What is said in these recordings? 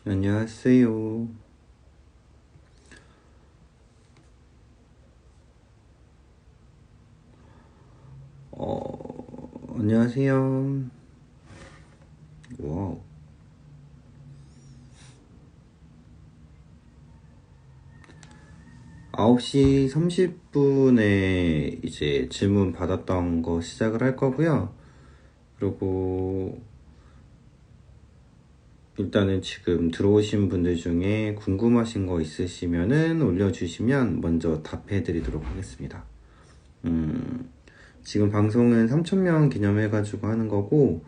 안녕하세요. 안녕하세요. 와우. 9시 30분에 이제 질문 받았던 거 시작을 할 거고요. 그리고 일단은 지금 들어오신 분들 중에 궁금하신 거 있으시면은 올려주시면 먼저 답해 드리도록 하겠습니다. 지금 방송은 3,000명 기념해가지고 하는 거고,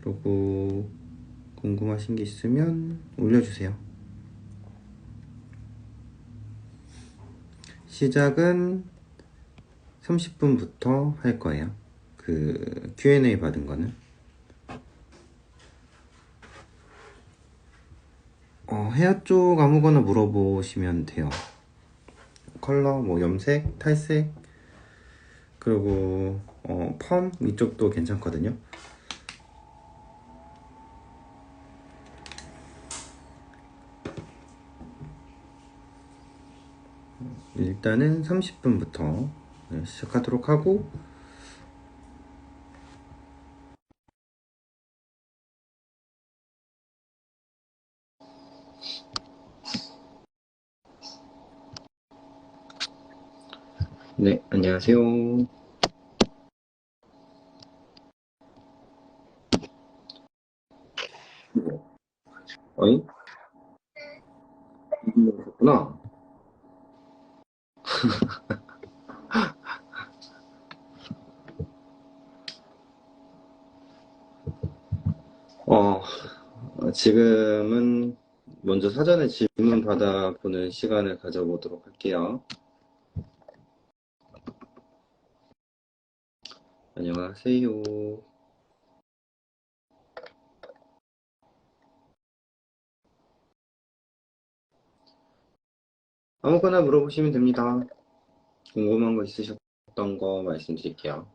그리고 궁금하신 게 있으면 올려주세요. 시작은 30분부터 할 거예요. 그 Q&A 받은 거는. 헤어 쪽 아무거나 물어보시면 돼요. 컬러, 뭐 염색, 탈색, 그리고 펌 이쪽도 괜찮거든요. 일단은 30분부터 시작하도록 하고, 네, 안녕하세요. 어이? 이분 오셨구나. 어, 지금은 먼저 사전에 질문 받아보는 시간을 가져보도록 할게요. 안녕하세요. 아무거나 물어보시면 됩니다. 궁금한 거 있으셨던 거 말씀드릴게요.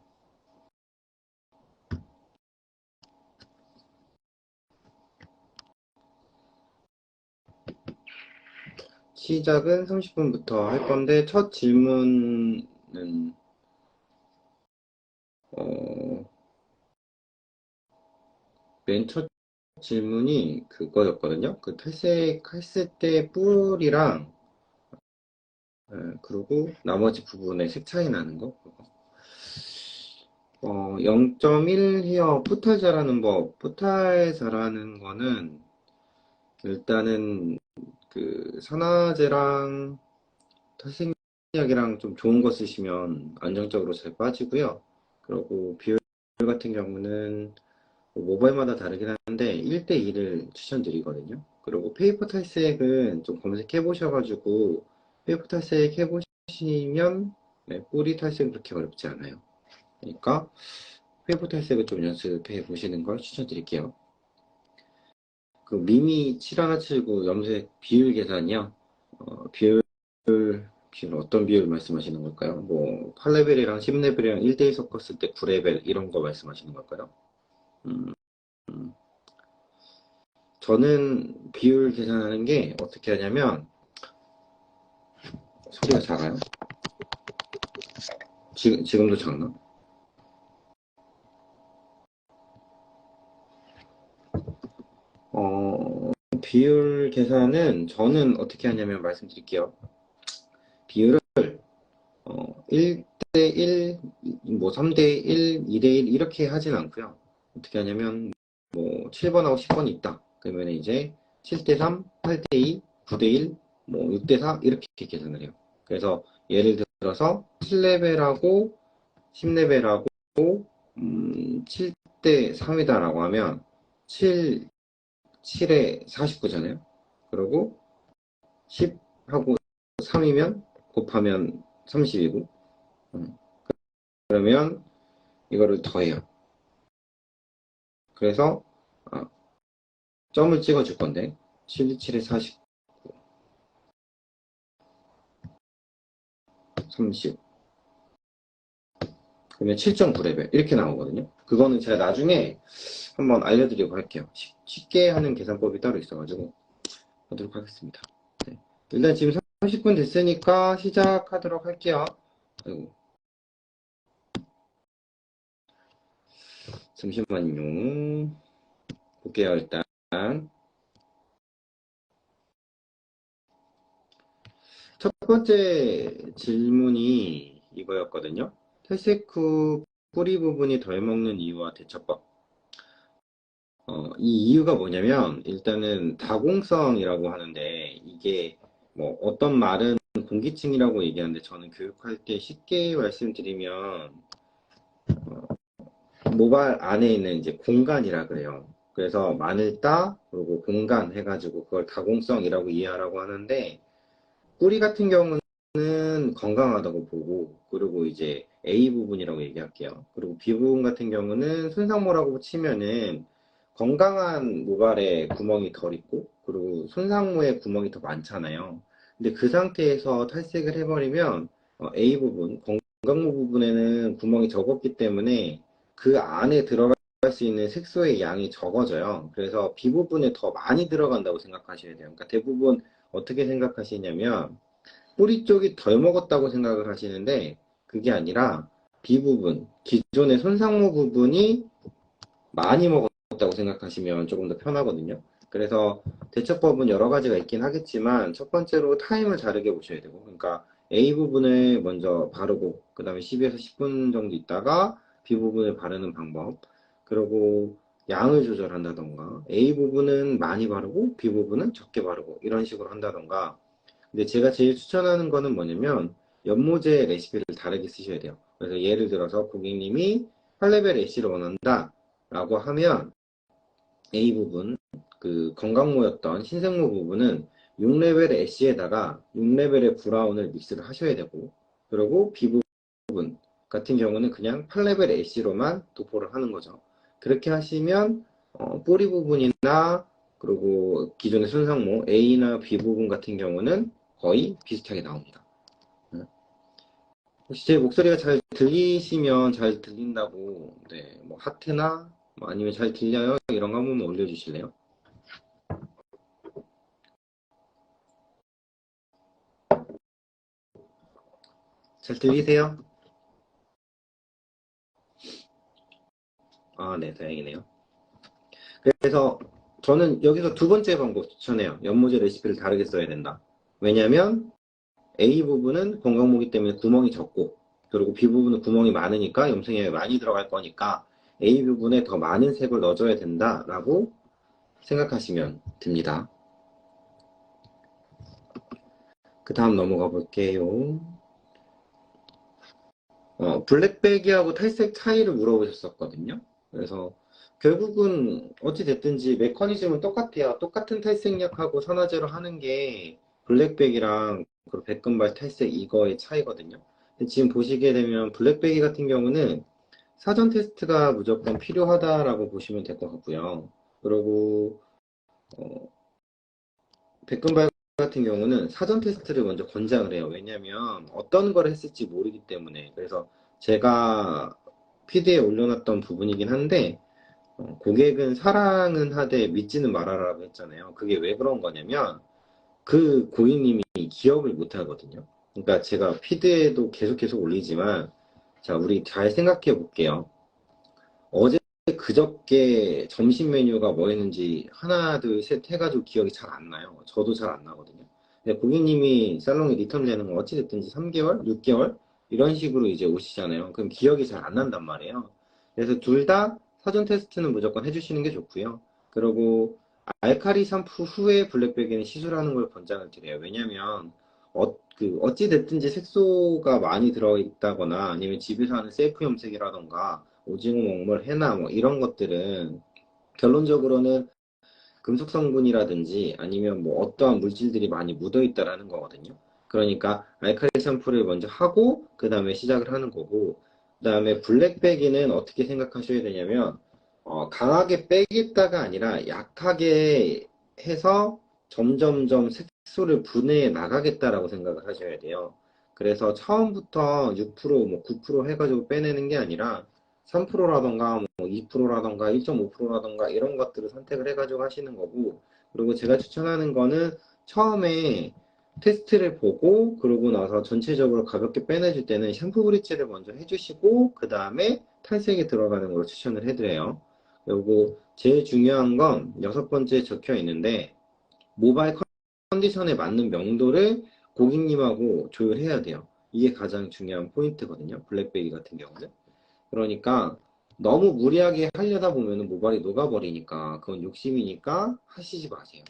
시작은 30분부터 할 건데, 첫 질문은, 맨 첫 질문이 그거였거든요. 그 탈색했을 때 뿔이랑, 그리고 나머지 부분에 색 차이 나는 거. 0.1 헤어 포탈 자라는 법. 포탈 자라는 거는, 일단은, 그, 산화제랑 탈색약이랑 좀 좋은 거 쓰시면 안정적으로 잘 빠지고요. 그리고 비율 같은 경우는 뭐 모바일마다 다르긴 한데 1대2를 추천드리거든요. 그리고 페이퍼 탈색은 좀 검색해 보셔가지고 페이퍼 탈색 해보시면 네, 뿌리 탈색은 그렇게 어렵지 않아요. 그러니까 페이퍼 탈색을 좀 연습해 보시는 걸 추천드릴게요. 그 미미 7179 염색 비율 계산이요. 비율 어떤 비율 말씀하시는 걸까요? 뭐 8레벨이랑 10레벨이랑 1대1 섞었을 때 9레벨 이런 거 말씀하시는 걸까요? 음, 저는 비율 계산하는 게 어떻게 하냐면 소리가 작아요? 지금도 작나? 비율 계산은 저는 어떻게 하냐면 말씀드릴게요. 비율을 1대1, 뭐 3대1, 2대1 이렇게 하진 않고요. 어떻게 하냐면 뭐 7번하고 10번이 있다. 그러면 이제 7대3, 8대2, 9대1, 뭐 6대4 이렇게 계산을 해요. 그래서 예를 들어서 7레벨하고 10레벨하고 7대 3이다라고 하면 7, 7에 49잖아요. 그리고 10하고 3이면 곱하면 30이고 그러면 이거를 더해요. 그래서 아, 점을 찍어 줄 건데 7, 7에 40, 30 그러면 7.9레벨 이렇게 나오거든요. 그거는 제가 나중에 한번 알려드리고 할게요. 쉽게 하는 계산법이 따로 있어가지고 하도록 하겠습니다. 네. 일단 지금 30분 됐으니까 시작하도록 할게요. 아이고, 잠시만요. 볼게요, 일단. 첫 번째 질문이 이거였거든요. 탈색 후 뿌리 부분이 덜 먹는 이유와 대처법. 이 이유가 뭐냐면, 일단은 다공성이라고 하는데, 이게 뭐 어떤 말은 공기층이라고 얘기하는데, 저는 교육할 때 쉽게 말씀드리면, 모발 안에 있는 이제 공간이라 그래요. 그래서 마늘따, 그리고 공간 해가지고 그걸 다공성이라고 이해하라고 하는데, 뿌리 같은 경우는 건강하다고 보고, 그리고 이제 A 부분이라고 얘기할게요. 그리고 B 부분 같은 경우는 손상모라고 치면은 건강한 모발에 구멍이 덜 있고, 그리고 손상모에 구멍이 더 많잖아요. 근데 그 상태에서 탈색을 해버리면 A 부분, 건강모 부분에는 구멍이 적었기 때문에 그 안에 들어갈 수 있는 색소의 양이 적어져요. 그래서 B 부분에 더 많이 들어간다고 생각하셔야 돼요. 그러니까 대부분 어떻게 생각하시냐면 뿌리 쪽이 덜 먹었다고 생각을 하시는데 그게 아니라 B 부분, 기존의 손상모 부분이 많이 먹었다고 생각하시면 조금 더 편하거든요. 그래서 대처법은 여러 가지가 있긴 하겠지만 첫 번째로 타임을 다르게 보셔야 되고, 그러니까 A 부분을 먼저 바르고 그 다음에 10에서 10분 정도 있다가 B 부분을 바르는 방법, 그리고 양을 조절한다던가 A 부분은 많이 바르고 B 부분은 적게 바르고 이런 식으로 한다던가. 근데 제가 제일 추천하는 거는 뭐냐면 연모제 레시피를 다르게 쓰셔야 돼요. 그래서 예를 들어서 고객님이 8레벨 애쉬를 원한다 라고 하면 A 부분, 그 건강모였던 신생모 부분은 6레벨의 애쉬에다가 6레벨의 브라운을 믹스를 하셔야 되고, 그리고 B 부분 같은 경우는 그냥 8레벨의 애쉬로만 도포를 하는 거죠. 그렇게 하시면 뿌리 부분이나 그리고 기존의 손상모 A나 B 부분 같은 경우는 거의 비슷하게 나옵니다. 혹시 제 목소리가 잘 들리시면 잘 들린다고, 네, 뭐 하트나 뭐 아니면 잘 들려요? 이런 거 한번 올려주실래요? 잘 들리세요? 아, 네, 다행이네요. 그래서 저는 여기서 두 번째 방법 추천해요. 연모제 레시피를 다르게 써야 된다. 왜냐면 A 부분은 건강모기 때문에 구멍이 적고, 그리고 B 부분은 구멍이 많으니까 염색약이 많이 들어갈 거니까 A 부분에 더 많은 색을 넣어줘야 된다라고 생각하시면 됩니다. 그 다음 넘어가 볼게요. 블랙배기하고 탈색 차이를 물어보셨었거든요. 그래서 결국은 어찌 됐든지 메커니즘은 똑같아요. 똑같은 탈색약하고 산화제로 하는 게 블랙백이랑 그리고 백금발 탈색 이거의 차이거든요. 근데 지금 보시게 되면 블랙백이 같은 경우는 사전 테스트가 무조건 필요하다라고 보시면 될 것 같고요. 그리고 어, 백금발 같은 경우는 사전 테스트를 먼저 권장을 해요. 왜냐하면 어떤 걸 했을지 모르기 때문에. 그래서 제가 피드에 올려놨던 부분이긴 한데 고객은 사랑은 하되 믿지는 말아라라고 했잖아요. 그게 왜 그런 거냐면 그 고객님이 기억을 못 하거든요. 그러니까 제가 피드에도 계속 올리지만 자, 우리 잘 생각해 볼게요. 어제 그저께 점심 메뉴가 뭐였는지 하나 둘 셋 해가지고 기억이 잘 안 나요. 저도 잘 안 나거든요. 근데 고객님이 살롱에 리턴되는 건 어찌됐든지 3개월, 6개월 이런 식으로 이제 오시잖아요. 그럼 기억이 잘 안 난단 말이에요. 그래서 둘 다 사전 테스트는 무조건 해주시는 게 좋고요. 그리고 알카리 샴푸 후에 블랙백에는 시술하는 걸 권장을 드려요. 왜냐면 어찌 됐든지 색소가 많이 들어있다거나 아니면 집에서 하는 셀프 염색이라던가 오징어 먹물, 해나 뭐 이런 것들은 결론적으로는 금속 성분이라든지 아니면 뭐 어떠한 물질들이 많이 묻어 있다라는 거거든요. 그러니까 알칼리 샴푸를 먼저 하고 그 다음에 시작을 하는 거고, 그 다음에 블랙배기는 어떻게 생각하셔야 되냐면 강하게 빼겠다가 아니라 약하게 해서 점점점 색소를 분해해 나가겠다라고 생각을 하셔야 돼요. 그래서 처음부터 6%, 뭐 9% 해가지고 빼내는 게 아니라 3%라던가 뭐 2%라던가 1.5%라던가 이런 것들을 선택을 해가지고 하시는 거고, 그리고 제가 추천하는 거는 처음에 테스트를 보고 그러고 나서 전체적으로 가볍게 빼내줄 때는 샴푸 브릿지를 먼저 해주시고 그 다음에 탈색에 들어가는 걸 추천을 해드려요. 그리고 제일 중요한 건 6번째 적혀 있는데 모바일 컨디션에 맞는 명도를 고객님하고 조율해야 돼요. 이게 가장 중요한 포인트거든요. 블랙베리 같은 경우는. 그러니까 너무 무리하게 하려다 보면 모발이 녹아버리니까 그건 욕심이니까 하시지 마세요.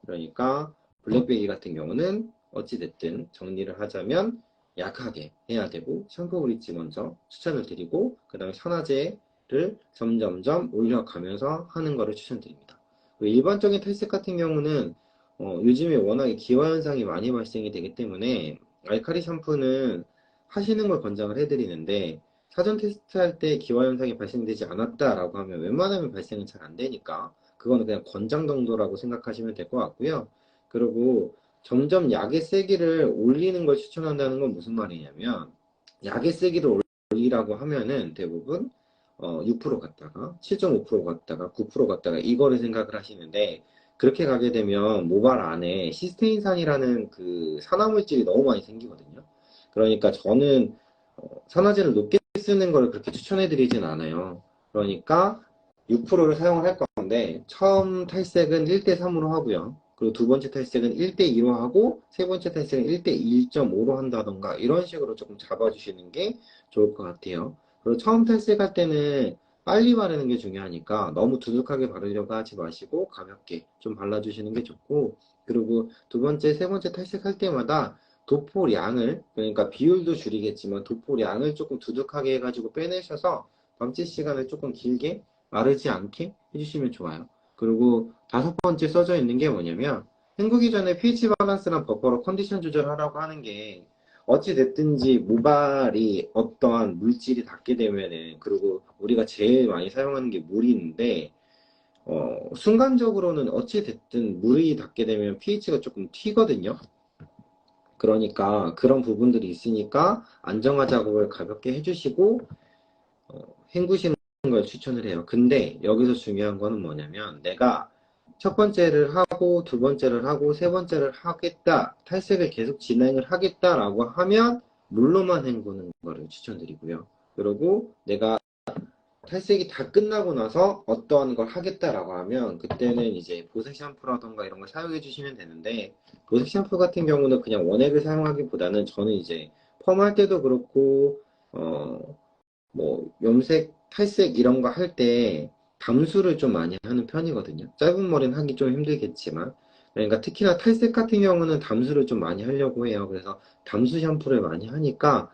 그러니까 블랙베리 같은 경우는 어찌됐든 정리를 하자면 약하게 해야 되고 샴푸 브릿지 먼저 추천을 드리고 그 다음에 산화제를 점점점 올려가면서 하는 거를 추천드립니다. 일반적인 탈색 같은 경우는 요즘에 워낙에 기화 현상이 많이 발생이 되기 때문에 알칼리 샴푸는 하시는 걸 권장을 해드리는데 사전 테스트할 때 기화 현상이 발생되지 않았다라고 하면 웬만하면 발생은 잘 안 되니까 그거는 그냥 권장 정도라고 생각하시면 될 것 같고요. 그리고 점점 약의 세기를 올리는 걸 추천한다는 건 무슨 말이냐면 약의 세기를 올리라고 하면은 대부분 6% 갔다가 7.5% 갔다가 9% 갔다가 이거를 생각을 하시는데 그렇게 가게 되면 모발 안에 시스테인산이라는 그 산화물질이 너무 많이 생기거든요. 그러니까 저는 산화제를 높게 쓰는 걸 그렇게 추천해 드리진 않아요. 그러니까 6%를 사용을 할 건데 처음 탈색은 1대3으로 하고요. 그리고 두 번째 탈색은 1대2로 하고 세 번째 탈색은 1대2.5로 한다던가 이런 식으로 조금 잡아주시는 게 좋을 것 같아요. 그리고 처음 탈색할 때는 빨리 바르는 게 중요하니까 너무 두둑하게 바르려고 하지 마시고 가볍게 좀 발라주시는 게 좋고 그리고 두 번째, 세 번째 탈색할 때마다 도포량을 그러니까 비율도 줄이겠지만 도포량을 조금 두둑하게 해가지고 빼내셔서 방치 시간을 조금 길게 마르지 않게 해주시면 좋아요. 그리고 다섯 번째 써져 있는 게 뭐냐면 헹구기 전에 pH 밸런스랑 버퍼로 컨디션 조절하라고 하는 게 어찌 됐든지 모발이 어떠한 물질이 닿게 되면은 그리고 우리가 제일 많이 사용하는 게 물인데 순간적으로는 어찌 됐든 물이 닿게 되면 pH가 조금 튀거든요. 그러니까 그런 부분들이 있으니까 안정화 작업을 가볍게 해주시고 헹구시는 걸 추천을 해요. 근데 여기서 중요한 거는 뭐냐면 내가 첫 번째를 하고 두 번째를 하고 세 번째를 하겠다 탈색을 계속 진행을 하겠다라고 하면 물로만 헹구는 거를 추천드리고요. 그리고 내가 탈색이 다 끝나고 나서 어떠한 걸 하겠다라고 하면 그때는 이제 보색 샴푸라던가 이런 걸 사용해 주시면 되는데 보색 샴푸 같은 경우는 그냥 원액을 사용하기보다는 저는 이제 펌할 때도 그렇고 뭐 염색, 탈색 이런 거 할 때 담수를 좀 많이 하는 편이거든요. 짧은 머리는 하기 좀 힘들겠지만 그러니까 특히나 탈색 같은 경우는 담수를 좀 많이 하려고 해요. 그래서 담수 샴푸를 많이 하니까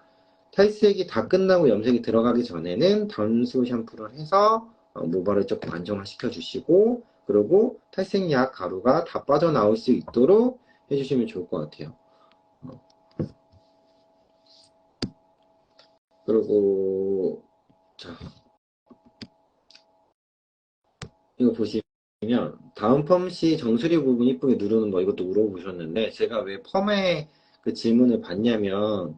탈색이 다 끝나고 염색이 들어가기 전에는 담수 샴푸를 해서 모발을 조금 안정화시켜 주시고 그리고 탈색약 가루가 다 빠져나올 수 있도록 해주시면 좋을 것 같아요. 그리고 자, 이거 보시면 다음 펌 시 정수리 부분 이쁘게 누르는 거 이것도 물어보셨는데 제가 왜 펌에 그 질문을 받냐면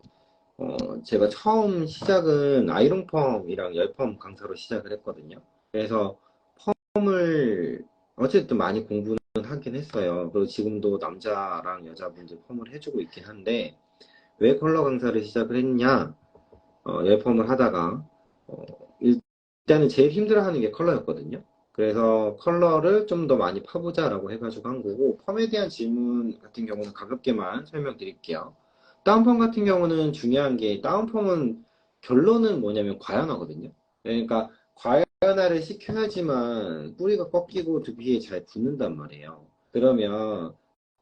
제가 처음 시작은 아이롱 펌이랑 열펌 강사로 시작을 했거든요. 그래서 펌을 어쨌든 많이 공부는 하긴 했어요. 그리고 지금도 남자랑 여자분들 펌을 해주고 있긴 한데 왜 컬러 강사를 시작을 했냐? 열펌을 하다가 어, 일단은 제일 힘들어하는 게 컬러였거든요. 그래서 컬러를 좀 더 많이 파보자라고 해가지고 한 거고 펌에 대한 질문 같은 경우는 가볍게만 설명드릴게요. 다운펌 같은 경우는 중요한 게 다운펌은 결론은 뭐냐면 과연화거든요. 그러니까 과연화를 시켜야지만 뿌리가 꺾이고 두피에 잘 붙는단 말이에요. 그러면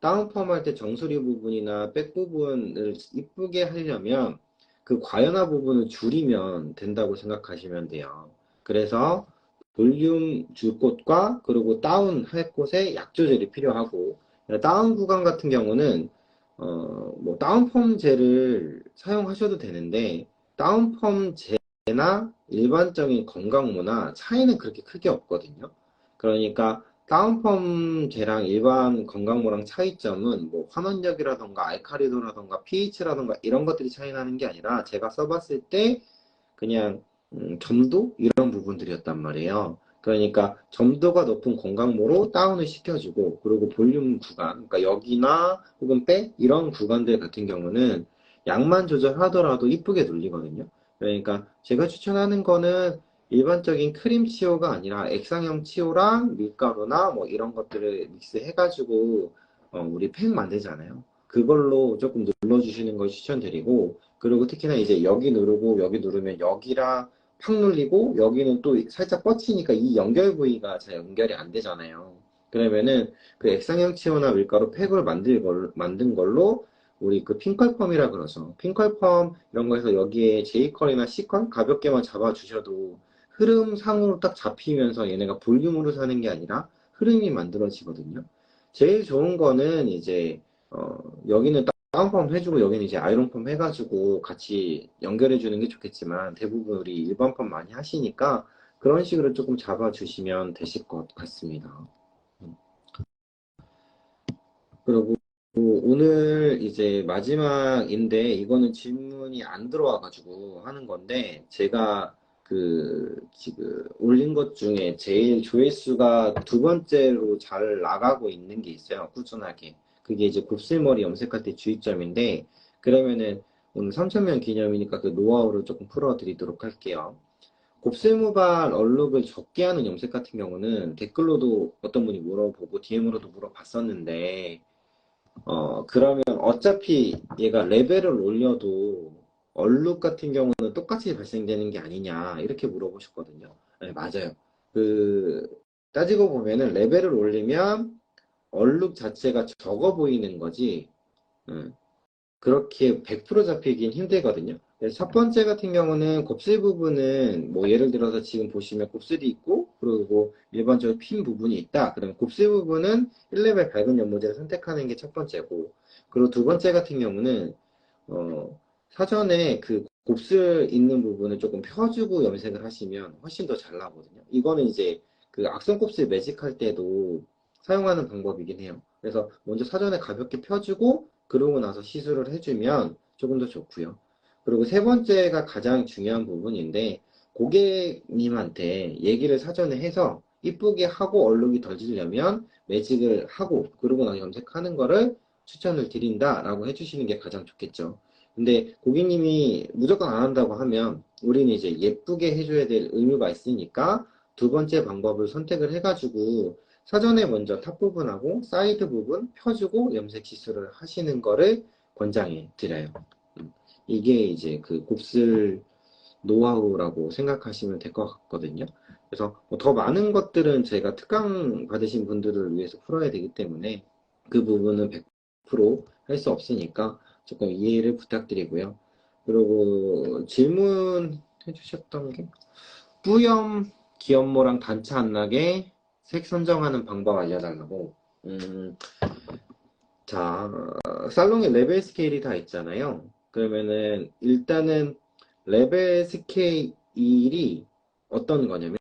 다운펌 할 때 정수리 부분이나 백 부분을 이쁘게 하려면 그 과연화 부분을 줄이면 된다고 생각하시면 돼요. 그래서 볼륨 줄 곳과 그리고 다운 할 곳에 약 조절이 필요하고 다운 구간 같은 경우는 뭐 다운펌 젤을 사용하셔도 되는데 다운펌 젤이나 일반적인 건강모나 차이는 그렇게 크게 없거든요. 그러니까 다운펌 젤랑 일반 건강모랑 차이점은 뭐 환원력이라던가 알카리도라던가 pH라던가 이런 것들이 차이 나는 게 아니라 제가 써봤을 때 그냥 점도 이런 부분들이었단 말이에요. 그러니까 점도가 높은 건강모로 다운을 시켜주고, 그리고 볼륨 구간, 그러니까 여기나 혹은 백 이런 구간들 같은 경우는 양만 조절하더라도 이쁘게 눌리거든요. 그러니까 제가 추천하는 거는 일반적인 크림 치오가 아니라 액상형 치오랑 밀가루나 뭐 이런 것들을 믹스해가지고 우리 팩 만들잖아요. 그걸로 조금 눌러주시는 걸 추천드리고, 그리고 특히나 이제 여기 누르고 여기 누르면 여기랑 팍 눌리고 여기는 또 살짝 뻗치니까 이 연결 부위가 잘 연결이 안 되잖아요. 그러면은 그 액상형 치오나 밀가루 팩을 만든 걸로 우리 그 핑컬펌이라 그러죠. 핑컬펌 이런 거에서 여기에 J컬이나 C컬 가볍게만 잡아주셔도 흐름상으로 딱 잡히면서 얘네가 볼륨으로 사는 게 아니라 흐름이 만들어지거든요. 제일 좋은 거는 이제 여기는 다운펌 해주고 여기는 이제 아이론펌 해가지고 같이 연결해주는 게 좋겠지만 대부분 우리 일반펌 많이 하시니까 그런 식으로 조금 잡아주시면 되실 것 같습니다. 그리고 오늘 이제 마지막인데 이거는 질문이 안 들어와가지고 하는 건데 제가 그 지금 올린 것 중에 제일 조회수가 두 번째로 잘 나가고 있는 게 있어요. 꾸준하게. 그게 이제 곱슬머리 염색할 때 주의점인데 그러면은 오늘 3,000명 기념이니까 그 노하우를 조금 풀어드리도록 할게요. 곱슬모발 얼룩을 적게 하는 염색 같은 경우는 댓글로도 어떤 분이 물어보고 DM으로도 물어봤었는데 그러면 어차피 얘가 레벨을 올려도 얼룩 같은 경우는 똑같이 발생되는 게 아니냐, 이렇게 물어보셨거든요. 네, 맞아요. 그, 따지고 보면은 레벨을 올리면 얼룩 자체가 적어 보이는 거지, 음, 그렇게 100% 잡히긴 힘들거든요. 그래서 첫 번째 같은 경우는 곱슬 부분은 뭐 예를 들어서 지금 보시면 곱슬이 있고 그리고 일반적으로 핀 부분이 있다. 그러면 곱슬 부분은 1레벨 밝은 연모제를 선택하는 게 첫 번째고, 그리고 두 번째 같은 경우는 사전에 그 곱슬 있는 부분을 조금 펴주고 염색을 하시면 훨씬 더 잘 나거든요. 이거는 이제 그 악성 곱슬 매직할 때도 사용하는 방법이긴 해요. 그래서 먼저 사전에 가볍게 펴주고 그러고 나서 시술을 해주면 조금 더 좋고요. 그리고 세 번째가 가장 중요한 부분인데 고객님한테 얘기를 사전에 해서 이쁘게 하고 얼룩이 덜 지려면 매직을 하고 그러고 나서 염색하는 거를 추천을 드린다라고 해주시는 게 가장 좋겠죠. 근데 고객님이 무조건 안 한다고 하면 우리는 이제 예쁘게 해줘야 될 의무가 있으니까 두 번째 방법을 선택을 해가지고 사전에 먼저 탑 부분하고 사이드 부분 펴주고 염색 시술을 하시는 거를 권장해 드려요. 이게 이제 그 곱슬 노하우라고 생각하시면 될 것 같거든요. 그래서 뭐더 많은 것들은 제가 특강 받으신 분들을 위해서 풀어야 되기 때문에 그 부분은 100%할 수 없으니까 조금 이해를 부탁드리고요. 그리고 질문해 주셨던 게 뿌염, 기염모랑 단차 안 나게 색 선정하는 방법 알려달라고. 자, 살롱에 레벨 스케일이 다 있잖아요. 그러면은 일단은 레벨 스케일이 어떤 거냐면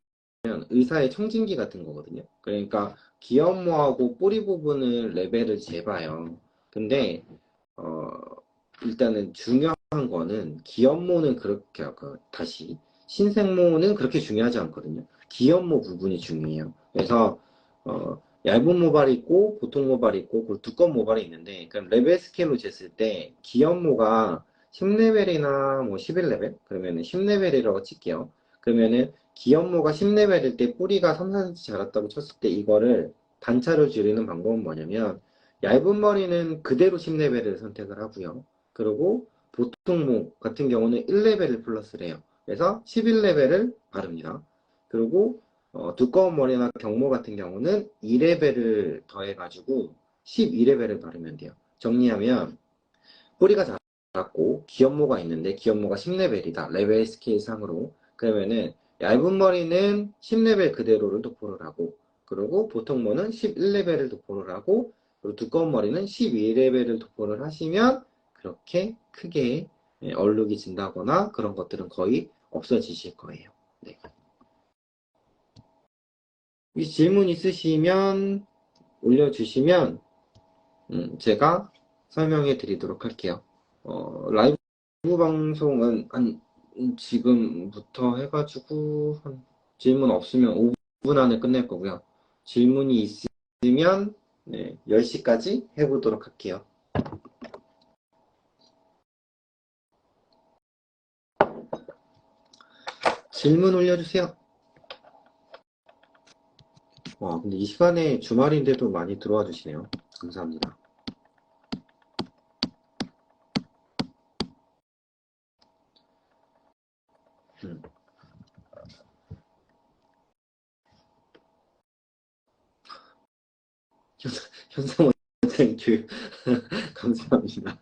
의사의 청진기 같은 거거든요. 그러니까 기염모하고 뿌리 부분을 레벨을 재봐요. 근데 어, 일단은 중요한 거는 기염모는 그렇게 다시 신생모는 그렇게 중요하지 않거든요. 기염모 부분이 중요해요. 그래서 얇은 모발이 있고 보통 모발이 있고 그리고 두꺼운 모발이 있는데 그럼 레벨 스케일로 쟀을 때 기염모가 10레벨이나 뭐 11레벨 그러면은 10레벨이라고 칠게요. 그러면은 기염모가 10레벨일 때 뿌리가 3, 4cm 자랐다고 쳤을 때 이거를 단차를 줄이는 방법은 뭐냐면 얇은 머리는 그대로 10레벨을 선택을 하고요. 그리고 보통모 같은 경우는 1레벨을 플러스를 해요. 그래서 11레벨을 바릅니다. 그리고 두꺼운 머리나 경모 같은 경우는 2레벨을 더해가지고 12레벨을 바르면 돼요. 정리하면 뿌리가 작고 기염모가 있는데 기염모가 10레벨이다. 레벨 스케일 상으로. 그러면은 얇은 머리는 10레벨 그대로를 도포를 하고 그리고 보통 모는 11레벨을 도포를 하고 그리고 두꺼운 머리는 12레벨을 도포를 하시면 그렇게 크게 얼룩이 진다거나 그런 것들은 거의 없어지실 거예요. 네. 이 질문 있으시면 올려주시면 제가 설명해 드리도록 할게요. 라이브 방송은 한 지금부터 해가지고 한 질문 없으면 5분 안에 끝낼 거고요. 질문이 있으면 10시까지 해보도록 할게요. 질문 올려주세요. 와, 근데 이 시간에 주말인데도 많이 들어와 주시네요. 감사합니다. 현상 원장님 교육 감사합니다.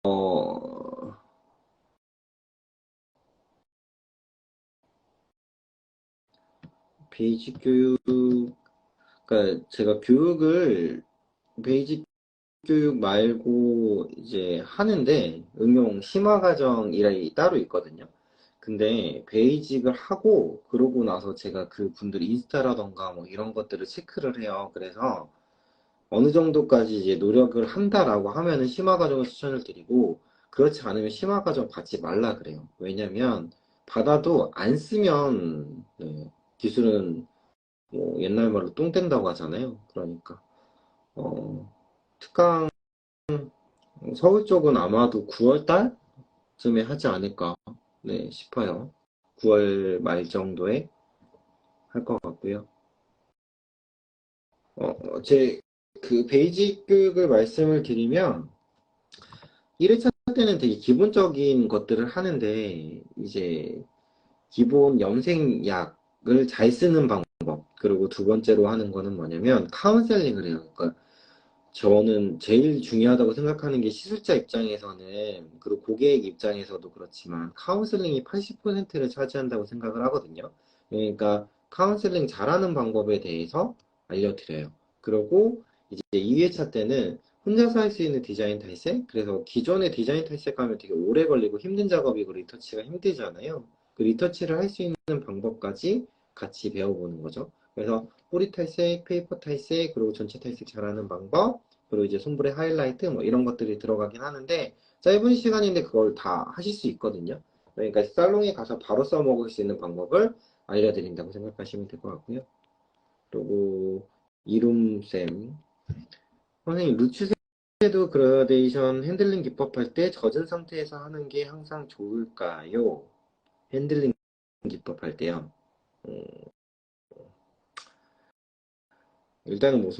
어, 베이직 교육, 그러니까 제가 교육을 베이직 교육 말고 이제 하는데 응용 심화 과정이라 따로 있거든요. 근데 베이직을 하고 그러고 나서 제가 그 분들 인스타라던가 뭐 이런 것들을 체크를 해요. 그래서 어느 정도까지 이제 노력을 한다라고 하면은 심화 과정을 추천을 드리고 그렇지 않으면 심화 과정 받지 말라 그래요. 왜냐면 받아도 안 쓰면 기술은 뭐 옛날 말로 똥 뗀다고 하잖아요. 그러니까 특강 서울 쪽은 아마도 9월 달쯤에 하지 않을까 싶어요. 9월 말 정도에 할 것 같고요. 제 그 베이직 교육을 말씀을 드리면 1회차 때는 되게 기본적인 것들을 하는데 이제 기본 염색약을 잘 쓰는 방법 그리고 두 번째로 하는 거는 뭐냐면 카운셀링을 해요. 그러니까 저는 제일 중요하다고 생각하는 게 시술자 입장에서는 그리고 고객 입장에서도 그렇지만 카운셀링이 80%를 차지한다고 생각을 하거든요. 그러니까 카운셀링 잘하는 방법에 대해서 알려드려요. 그리고 이제 2회차 때는 혼자서 할 수 있는 디자인 탈색. 그래서 기존의 디자인 탈색하면 되게 오래 걸리고 힘든 작업이고 리터치가 힘들잖아요. 그 리터치를 할 수 있는 방법까지 같이 배워보는 거죠. 그래서 뿌리 탈색, 페이퍼 탈색, 그리고 전체 탈색 잘하는 방법, 그리고 이제 손불의 하이라이트 뭐 이런 것들이 들어가긴 하는데 짧은 시간인데 그걸 다 하실 수 있거든요. 그러니까 살롱에 가서 바로 써먹을 수 있는 방법을 알려드린다고 생각하시면 될 것 같고요. 그리고 이룸쌤 선생님 루츠새도 그라데이션 핸들링 기법할 때 젖은 상태에서 하는 게 항상 좋을까요? 핸들링 기법할 때요. 일단은 뭐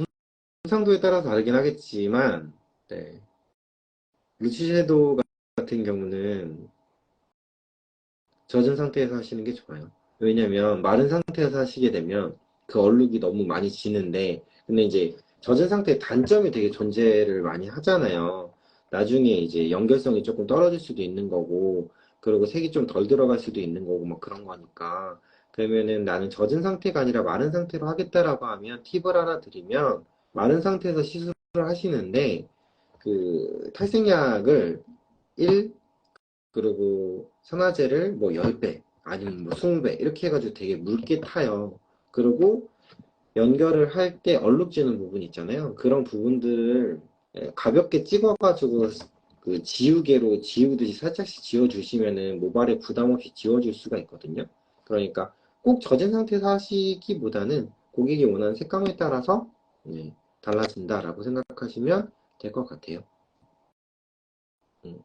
손상도에 따라서 다르긴 하겠지만 루치섀도우 같은 경우는 젖은 상태에서 하시는 게 좋아요. 왜냐면 마른 상태에서 하시게 되면 그 얼룩이 너무 많이 지는데 근데 이제 젖은 상태의 단점이 되게 존재를 많이 하잖아요. 나중에 이제 연결성이 조금 떨어질 수도 있는 거고 그리고 색이 좀 덜 들어갈 수도 있는 거고 뭐 그런 거니까 그러면은 나는 젖은 상태가 아니라 마른 상태로 하겠다라고 하면 팁을 하나 드리면 마른 상태에서 시술을 하시는데 그 탈색약을 1 그리고 산화제를 뭐 10배 아니면 뭐 20배 이렇게 해가지고 되게 묽게 타요. 그리고 연결을 할 때 얼룩지는 부분 있잖아요. 그런 부분들을 가볍게 찍어가지고 그 지우개로 지우듯이 살짝씩 지워주시면은 모발에 부담 없이 지워줄 수가 있거든요. 그러니까 꼭 젖은 상태에서 하시기보다는 고객이 원하는 색감에 따라서 달라진다라고 생각하시면 될 것 같아요. 음.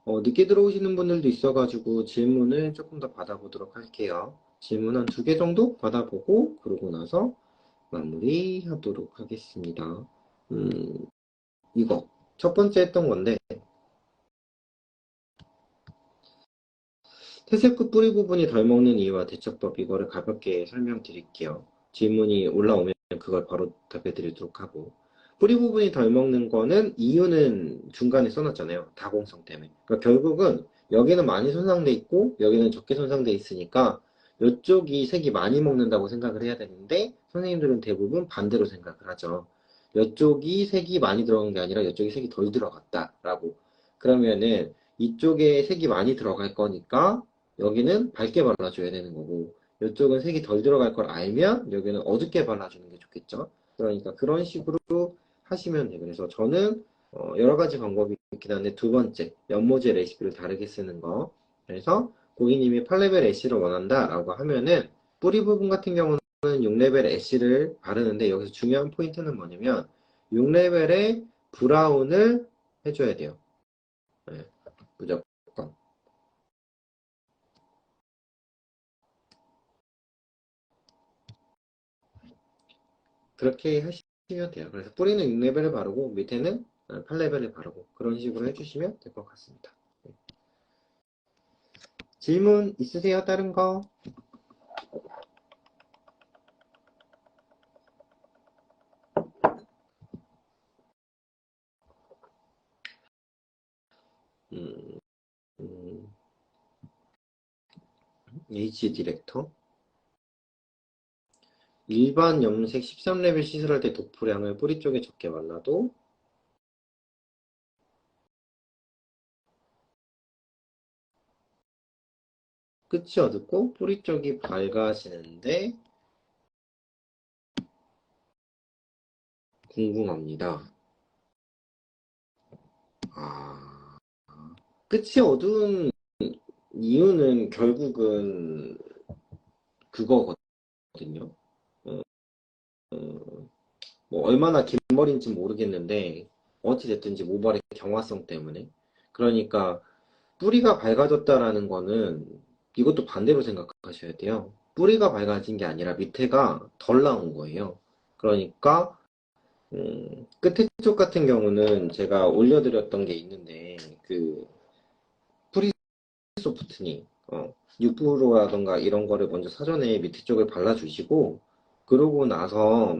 늦게 들어오시는 분들도 있어가지고 질문을 조금 더 받아보도록 할게요. 질문 한 2개 정도 받아보고 그러고 나서 마무리하도록 하겠습니다. 음, 이거 첫 번째 했던 건데 퇴색 후 뿌리 부분이 덜 먹는 이유와 대처법 이거를 가볍게 설명드릴게요. 질문이 올라오면 그걸 바로 답해 드리도록 하고 뿌리 부분이 덜 먹는 거는 이유는 중간에 써놨잖아요. 다공성 때문에. 그러니까 결국은 여기는 많이 손상돼 있고 여기는 적게 손상돼 있으니까 이쪽이 색이 많이 먹는다고 생각을 해야 되는데 선생님들은 대부분 반대로 생각을 하죠. 이쪽이 색이 많이 들어간 게 아니라 이쪽이 색이 덜 들어갔다라고. 그러면은 이쪽에 색이 많이 들어갈 거니까 여기는 밝게 발라줘야 되는 거고 이쪽은 색이 덜 들어갈 걸 알면 여기는 어둡게 발라주는 게 좋겠죠. 그러니까 그런 식으로 하시면 돼요. 그래서 저는 여러 가지 방법이 있긴 한데 두 번째 연모제 레시피를 다르게 쓰는 거. 그래서 고객님이 8레벨 애쉬를 원한다 라고 하면은 뿌리 부분 같은 경우는 6레벨 애쉬를 바르는데 여기서 중요한 포인트는 뭐냐면 6레벨에 브라운을 해줘야 돼요. 네, 무조건. 그렇게 하시면 돼요. 그래서 뿌리는 6레벨을 바르고 밑에는 8레벨을 바르고 그런 식으로 해주시면 될 것 같습니다. 네. 질문 있으세요? 다른 거? 음, 음, H 디렉터? 일반 염색 13레벨 시술할 때 도프량을 뿌리 쪽에 적게 발라도 끝이 어둡고 뿌리 쪽이 밝아지는데 궁금합니다. 아, 끝이 어두운 이유는 결국은 그거거든요. 어, 뭐 얼마나 긴 머리인지 모르겠는데 어찌됐든지 모발의 경화성 때문에 그러니까 뿌리가 밝아졌다라는 거는 이것도 반대로 생각하셔야 돼요. 뿌리가 밝아진 게 아니라 밑에가 덜 나온 거예요. 그러니까 끝에 쪽 같은 경우는 제가 올려드렸던 게 있는데 그 프리 소프트닝 6%라던가 이런 거를 먼저 사전에 밑에 쪽을 발라주시고 그러고 나서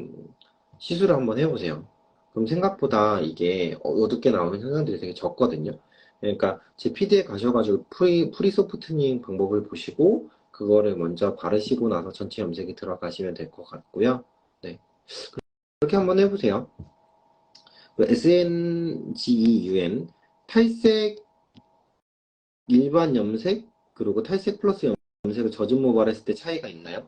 시술을 한번 해보세요. 그럼 생각보다 이게 어둡게 나오는 현상들이 되게 적거든요. 그러니까 제 PD에 가셔가지고 프리 소프트닝 방법을 보시고 그거를 먼저 바르시고 나서 전체 염색이 들어가시면 될 것 같고요. 네, 그렇게 한번 해보세요. SNGEUN 탈색 일반 염색 그리고 탈색 플러스 염색을 젖은 모발에 했을 때 차이가 있나요?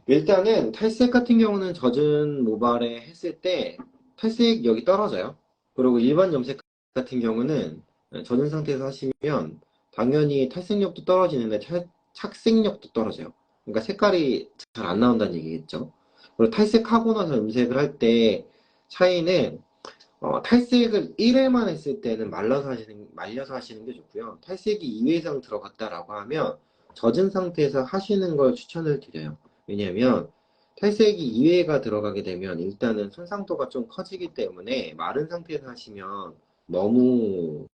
일단은 탈색 같은 경우는 젖은 모발에 했을 때 탈색력이 떨어져요. 그리고 일반 염색 같은 경우는 젖은 상태에서 하시면 당연히 탈색력도 떨어지는데 착색력도 떨어져요. 그러니까 색깔이 잘 안 나온다는 얘기겠죠. 그리고 탈색하고 나서 염색을 할 때 차이는 탈색을 1회만 했을 때는 말려서 하시는 게 좋고요. 탈색이 2회 이상 들어갔다라고 하면 젖은 상태에서 하시는 걸 추천을 드려요. 왜냐하면 탈색이 2회가 들어가게 되면 일단은 손상도가 좀 커지기 때문에 마른 상태에서 하시면 너무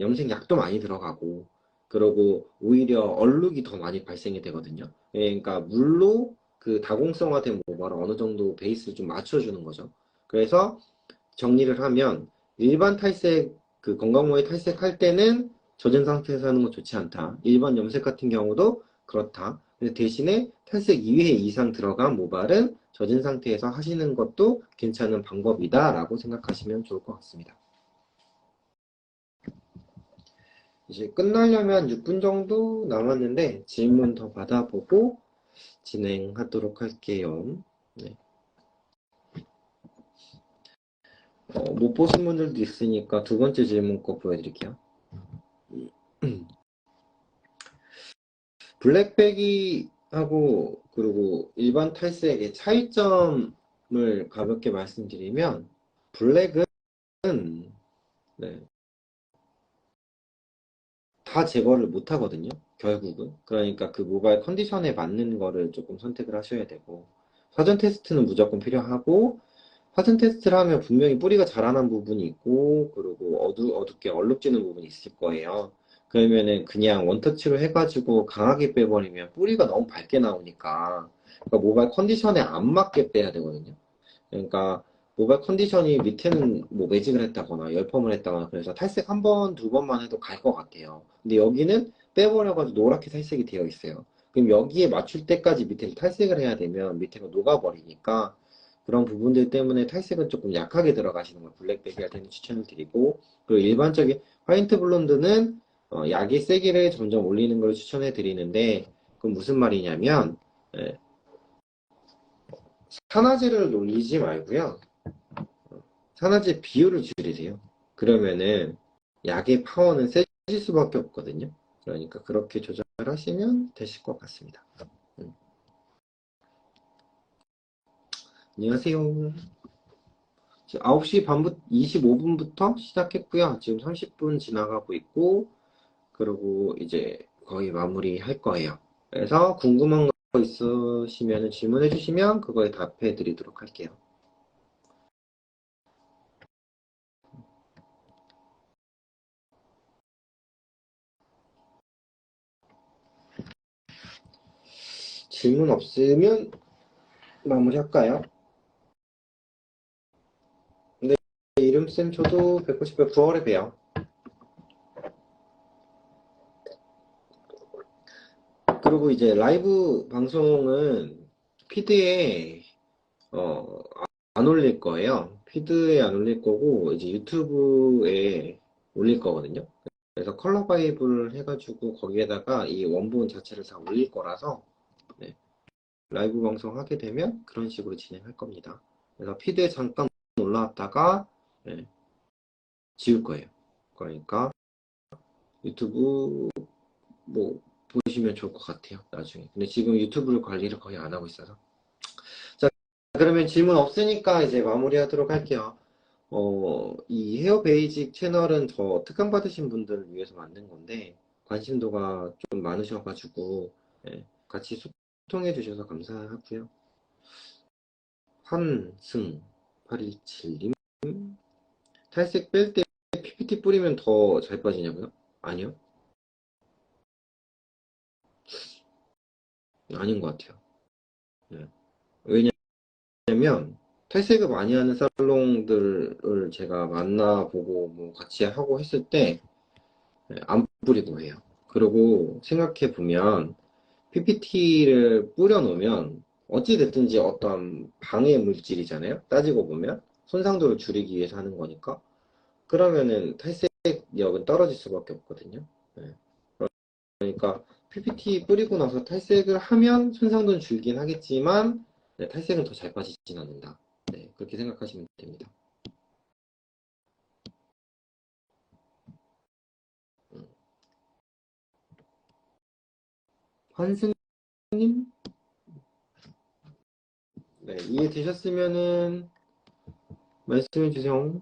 염색약도 많이 들어가고 그리고 오히려 얼룩이 더 많이 발생이 되거든요. 그러니까 물로 그 다공성화된 모발을 어느 정도 베이스를 좀 맞춰주는 거죠. 그래서 정리를 하면 일반 탈색 그 건강모에 탈색할 때는 젖은 상태에서 하는 건 좋지 않다. 일반 염색 같은 경우도 그렇다. 근데 대신에 탈색 2회 이상 들어간 모발은 젖은 상태에서 하시는 것도 괜찮은 방법이다 라고 생각하시면 좋을 것 같습니다. 이제 끝나려면 6분 정도 남았는데 질문 더 받아보고 진행하도록 할게요. 네. 못 보신 분들도 있으니까 두 번째 질문 거 보여드릴게요. 블랙백이하고 그리고 일반 탈색의 차이점을 가볍게 말씀드리면 블랙은 네, 다 제거를 못 하거든요. 결국은. 그러니까 그 모발 컨디션에 맞는 거를 조금 선택을 하셔야 되고 사전 테스트는 무조건 필요하고 사전 테스트를 하면 분명히 뿌리가 자라난 부분이 있고 그리고 어둡게 얼룩지는 부분이 있을 거예요. 그러면은 그냥 원터치로 해가지고 강하게 빼버리면 뿌리가 너무 밝게 나오니까 그러니까 모발 컨디션에 안 맞게 빼야 되거든요. 그러니까 모발 컨디션이 밑에는 뭐 매직을 했다거나 열펌을 했다거나 그래서 탈색 한 번, 두 번만 해도 갈 것 같아요. 근데 여기는 빼버려가지고 노랗게 탈색이 되어 있어요. 그럼 여기에 맞출 때까지 밑에를 탈색을 해야 되면 밑에가 녹아버리니까 그런 부분들 때문에 탈색은 조금 약하게 들어가시는 걸 블랙백이 할 때는 추천을 드리고 그리고 일반적인 화이트 블론드는 약의 세기를 점점 올리는 걸 추천해 드리는데 그건 무슨 말이냐면 예, 산화제를 올리지 말고요. 산화제 비율을 줄이세요. 그러면은 약의 파워는 세질 수밖에 없거든요. 그러니까 그렇게 조절하시면 되실 것 같습니다. 안녕하세요. 지금 9시 반부터 25분부터 시작했고요. 지금 30분 지나가고 있고, 그리고 이제 거의 마무리 할 거예요. 그래서 궁금한 거 있으시면 질문해 주시면 그거에 답해 드리도록 할게요. 질문 없으면 마무리 할까요? 네, 이름쌤 저도 뵙고 싶어요. 9월에 봬요. 그리고 이제 라이브 방송은 피드에 어, 안 올릴 거예요. 피드에 안 올릴 거고 이제 유튜브에 올릴 거거든요. 그래서 컬러 바이브를 해가지고 거기에다가 이 원본 자체를 다 올릴 거라서 네, 라이브 방송 하게 되면 그런 식으로 진행할 겁니다. 그래서 피드에 잠깐 올라왔다가 네, 지울 거예요. 그러니까 유튜브 뭐 보시면 좋을 것 같아요. 나중에. 근데 지금 유튜브를 관리를 거의 안 하고 있어서. 자, 그러면 질문 없으니까 이제 마무리하도록 할게요. 이 헤어 베이직 채널은 저 특강 받으신 분들을 위해서 만든 건데 관심도가 좀 많으셔가지고 예, 같이 소통해 주셔서 감사하고요. 환승827님 탈색 뺄 때 PPT 뿌리면 더 잘 빠지냐고요? 아니요. 아닌 것 같아요. 예. 왜냐면 탈색을 많이 하는 살롱들을 제가 만나보고 뭐 같이 하고 했을 때 안 뿌리고 해요. 그리고 생각해 보면 PPT를 뿌려 놓으면 어찌됐든지 어떤 방해 물질이잖아요. 따지고 보면 손상도를 줄이기 위해서 하는 거니까 그러면은 탈색력은 떨어질 수밖에 없거든요. 네. 그러니까 PPT 뿌리고 나서 탈색을 하면 손상도는 줄긴 하겠지만 네, 탈색은 더 잘 빠지진 않는다. 네, 그렇게 생각하시면 됩니다. 환승님, 네, 이해되셨으면은 말씀해 주세요.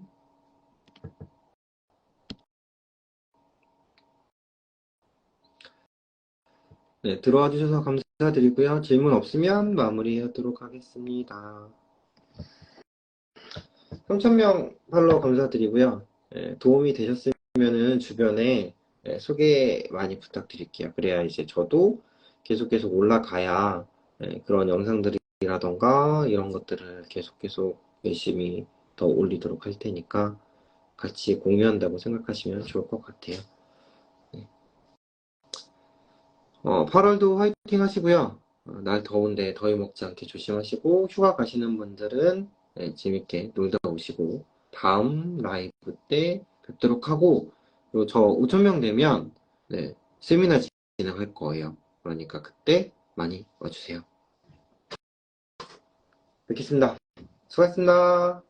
네, 들어와 주셔서 감사드리고요. 질문 없으면 마무리하도록 하겠습니다. 3,000명 팔로우 감사드리고요. 도움이 되셨으면 주변에 소개 많이 부탁드릴게요. 그래야 이제 저도 계속 올라가야 그런 영상들이라던가 이런 것들을 계속 열심히 더 올리도록 할 테니까 같이 공유한다고 생각하시면 좋을 것 같아요. 8월도 화이팅 하시고요. 날 더운데 더위 먹지 않게 조심하시고 휴가 가시는 분들은 재밌게 놀다 오시고 다음 라이브 때 뵙도록 하고 그리고 저 5,000명 되면 세미나 진행할 거예요. 그러니까 그때 많이 와주세요. 뵙겠습니다. 수고하셨습니다.